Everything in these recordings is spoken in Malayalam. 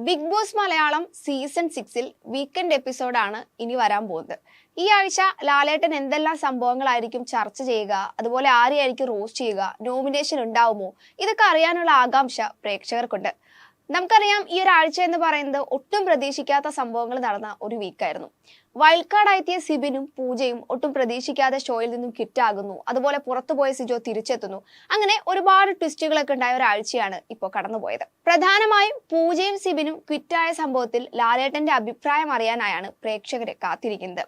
ബിഗ് ബോസ് മലയാളം സീസൺ 6-ൽ വീക്കെൻഡ് എപ്പിസോഡാണ് ഇനി വരാൻ പോകുന്നത്. ഈ ആഴ്ച ലാലേട്ടൻ എന്തെല്ലാം സംഭവങ്ങളായിരിക്കും ചർച്ച ചെയ്യുക, അതുപോലെ ആരെയായിരിക്കും റോസ്റ്റ് ചെയ്യുക, നോമിനേഷൻ ഉണ്ടാവുമോ, ഇതൊക്കെ അറിയാനുള്ള ആകാംക്ഷ പ്രേക്ഷകർക്കുണ്ട്. നമുക്കറിയാം, ഈ ഒരാഴ്ച എന്ന് പറയുന്നത് ഒട്ടും പ്രതീക്ഷിക്കാത്ത സംഭവങ്ങൾ നടന്ന ഒരു വീക്കായിരുന്നു. വൈൽഡ് കാർഡ് എത്തിയ സിബിനും പൂജയും ഒട്ടും പ്രതീക്ഷിക്കാതെ ഷോയിൽ നിന്നും കിറ്റാകുന്നു. അതുപോലെ പുറത്തുപോയ സിജോ തിരിച്ചെത്തുന്നു. അങ്ങനെ ഒരുപാട് ട്വിസ്റ്റുകളൊക്കെ ഉണ്ടായ ഒരാഴ്ചയാണ് ഇപ്പോൾ കടന്നുപോയത്. പ്രധാനമായും പൂജയും സിബിനും ക്വിറ്റായ സംഭവത്തിൽ ലാലേട്ടന്റെ അഭിപ്രായം അറിയാനായാണ് പ്രേക്ഷകരെ കാത്തിരിക്കുന്നത്.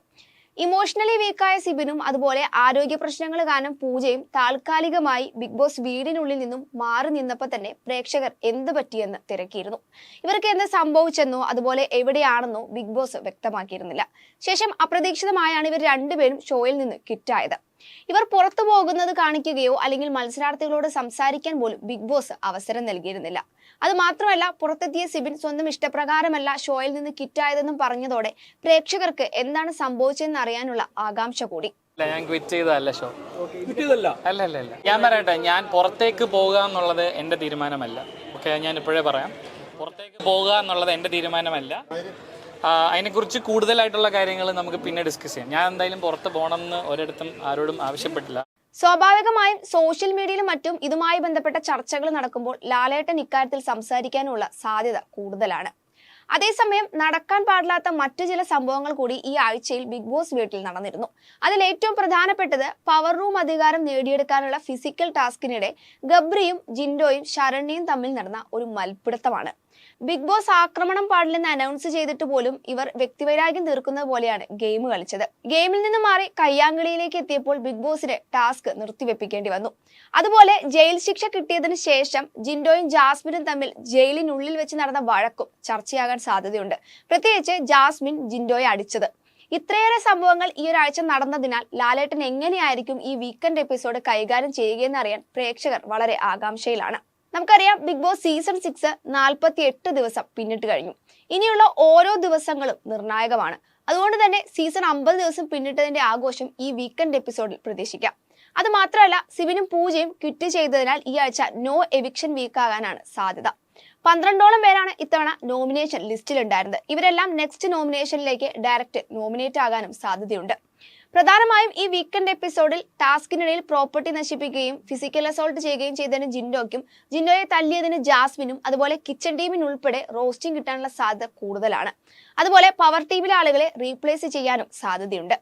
ഇമോഷണലി വീക്കായ സിബിനും അതുപോലെ ആരോഗ്യ പ്രശ്നങ്ങൾ കാരണം പൂജയും താൽക്കാലികമായി ബിഗ് ബോസ് വീടിനുള്ളിൽ നിന്നും മാറി നിന്നപ്പോൾ തന്നെ പ്രേക്ഷകർ എന്ത് പറ്റിയെന്ന് തിരക്കിയിരുന്നു. ഇവർക്ക് എന്ത് സംഭവിച്ചെന്നോ അതുപോലെ എവിടെയാണെന്നോ ബിഗ് ബോസ് വ്യക്തമാക്കിയിരുന്നില്ല. ശേഷം അപ്രതീക്ഷിതമായാണ് ഇവർ രണ്ടുപേരും ഷോയിൽ നിന്ന് കിറ്റായത്. ഇവർ പുറത്തു പോകുന്നത് കാണിക്കുകയോ അല്ലെങ്കിൽ മത്സരാർത്ഥികളോട് സംസാരിക്കാൻ പോലും ബിഗ് ബോസ് അവസരം നൽകിയിരുന്നില്ല. അത് മാത്രമല്ല, പുറത്തെത്തിയ സിബിൻ സ്വന്തം ഇഷ്ടപ്രകാരമല്ല ഷോയിൽ നിന്ന് കിറ്റായതെന്നും പറഞ്ഞതോടെ പ്രേക്ഷകർക്ക് എന്താണ് സംഭവിച്ചതെന്ന് അറിയാനുള്ള ആകാംക്ഷ കൂടി. ഞാൻ ക്വിറ്റ് ചെയ്തതല്ല ഷോ. അല്ല ഞാൻ പറയട്ടെ, ഞാൻ പുറത്തേക്ക് പോകുക എന്നുള്ളത് എന്റെ തീരുമാനമല്ല. ഓക്കെ, ഞാൻ ഇപ്പോഴേ പറയാം, പുറത്തേക്ക് പോകുക എന്നുള്ളത് എന്റെ തീരുമാനമല്ല. അതിനെക്കുറിച്ച് കൂടുതലായിട്ടുള്ള കാര്യങ്ങൾ നമുക്ക് പിന്നെ ഡിസ്കസ് ചെയ്യാം. ഞാൻ എന്തായാലും പുറത്ത് പോകണമെന്ന് ഒരിടത്തും ആരോടും ആവശ്യപ്പെട്ടില്ല. സ്വാഭാവികമായും സോഷ്യൽ മീഡിയയിലും മറ്റും ഇതുമായി ബന്ധപ്പെട്ട ചർച്ചകൾ നടക്കുമ്പോൾ ലാലേട്ടൻ ഇക്കാര്യത്തിൽ സംസാരിക്കാനുള്ള സാധ്യത കൂടുതലാണ്. അതേസമയം നടക്കാൻ പാടില്ലാത്ത മറ്റു ചില സംഭവങ്ങൾ കൂടി ഈ ആഴ്ചയിൽ ബിഗ് ബോസ് വീട്ടിൽ നടന്നിരുന്നു. അതിൽ ഏറ്റവും പ്രധാനപ്പെട്ടത് പവർ റൂം അധികാരം നേടിയെടുക്കാനുള്ള ഫിസിക്കൽ ടാസ്കിനിടെ ഗബ്രിയും ജിൻഡോയും ശരണ്യയും തമ്മിൽ നടന്ന ഒരു മൽപ്പിടുത്തമാണ്. ബിഗ് ബോസ് ആക്രമണം പാടില്ലെന്ന് അനൗൺസ് ചെയ്തിട്ട് പോലും ഇവർ വ്യക്തിവൈരാഗ്യം തീർക്കുന്നത് പോലെയാണ് ഗെയിം കളിച്ചത്. ഗെയിമിൽ നിന്ന് മാറി കയ്യാങ്കളിയിലേക്ക് എത്തിയപ്പോൾ ബിഗ് ബോസിന് ടാസ്ക് നിർത്തിവെപ്പിക്കേണ്ടി വന്നു. അതുപോലെ ജയിൽ ശിക്ഷ കിട്ടിയതിനു ശേഷം ജിൻഡോയും ജാസ്മിനും തമ്മിൽ ജയിലിനുള്ളിൽ വെച്ച് നടന്ന വഴക്കും ചർച്ചയാകാൻ സാധ്യതയുണ്ട്. പ്രത്യേകിച്ച് ജാസ്മിൻ ജിൻഡോയെ അടിച്ചത്. ഇത്രയേറെ സംഭവങ്ങൾ ഈ ഒരാഴ്ച നടന്നതിനാൽ ലാലേട്ടൻ എങ്ങനെയായിരിക്കും ഈ വീക്കെൻഡ് എപ്പിസോഡ് കൈകാര്യം ചെയ്യുകയെന്ന് അറിയാൻ പ്രേക്ഷകർ വളരെ ആകാംക്ഷയിലാണ്. നമുക്കറിയാം, ബിഗ് ബോസ് സീസൺ 6 48 ദിവസം പിന്നിട്ട് കഴിഞ്ഞു. ഇനിയുള്ള ഓരോ ദിവസങ്ങളും നിർണായകമാണ്. അതുകൊണ്ട് തന്നെ സീസൺ 50 ദിവസം പിന്നിട്ടതിന്റെ ആഘോഷം ഈ വീക്കെൻഡ് എപ്പിസോഡിൽ പ്രതീക്ഷിക്കാം. അത് മാത്രമല്ല, സിബിനും പൂജയും ക്വിറ്റ് ചെയ്തതിനാൽ ഈ ആഴ്ച നോ എവിക്ഷൻ വീക്കാകാനാണ് സാധ്യത. 12ഓളം പേരാണ് ഇത്തവണ നോമിനേഷൻ ലിസ്റ്റിൽ ഉണ്ടായിരുന്നത്. ഇവരെല്ലാം നെക്സ്റ്റ് നോമിനേഷനിലേക്ക് ഡയറക്റ്റ് നോമിനേറ്റ് ആകാനും സാധ്യതയുണ്ട്. പ്രധാനമായും ഈ വീക്കെൻഡ് എപ്പിസോഡിൽ ടാസ്കിനിടയിൽ പ്രോപ്പർട്ടി നശിപ്പിക്കുകയും ഫിസിക്കൽ അസോൾട്ട് ചെയ്യുകയും ചെയ്തതിന് ജിൻഡോയ്ക്കും, ജിൻഡോയെ തല്ലിയതിന് ജാസ്മിനും, അതുപോലെ കിച്ചൺ ടീമിനുൾപ്പെടെ റോസ്റ്റിംഗ് കിട്ടാനുള്ള സാധ്യത കൂടുതലാണ്. അതുപോലെ പവർ ടീമിലെ ആളുകളെ റീപ്ലേസ് ചെയ്യാനും സാധ്യതയുണ്ട്.